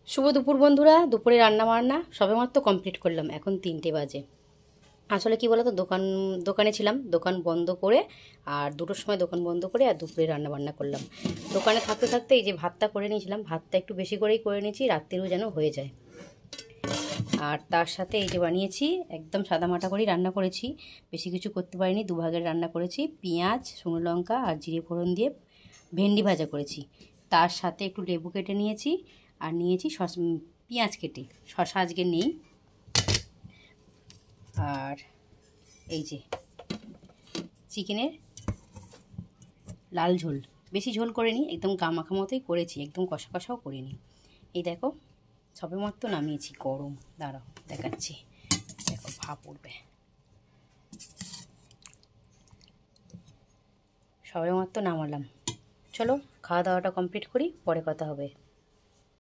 শুভ দুপুর বন্ধুরা। দুপুরে রান্না বান্না সবেমাত্র কমপ্লিট করলাম, এখন 3টে বাজে। আসলে কি বলতো, দোকানে ছিলাম, দোকান বন্ধ করে আর 2টোর সময় দোকান বন্ধ করে আর দুপুরে রান্না বান্না করলাম। দোকানে থাকতে থাকতে এই যে ভাতটা করে নিয়েছিলাম, ভাতটা একটু বেশি করেই করে নিয়েছি, রাত্রেও যেন হয়ে যায়। আর তার সাথে এই যে বানিয়েছি, একদম সাদামাটা করেই রান্না করেছি, বেশি কিছু করতে পারিনি, দুভাগের রান্না করেছি। পেঁয়াজ, শুকনো লঙ্কা আর জিরে ফোড়ন দিয়ে ভেন্ডি ভাজা করেছি। তার সাথে একটু লেবু কেটে নিয়েছি আর নিয়েছি পেঁয়াজ কেটে, শসা আজকে নেই। আর এই যে চিকেনের লাল ঝোল, বেশি ঝোল করিনি, একদম গামাখা মতোই করেছি, একদম কষা কষাও করিনি। এই দেখো সবেমাত্র নামিয়েছি, গরম, দাঁড়াও দেখাচ্ছি, দেখো ভাপ উঠবে। সবেমাত্র নামালাম, চলো খাওয়া দাওয়াটা কমপ্লিট করি, পরে কথা হবে।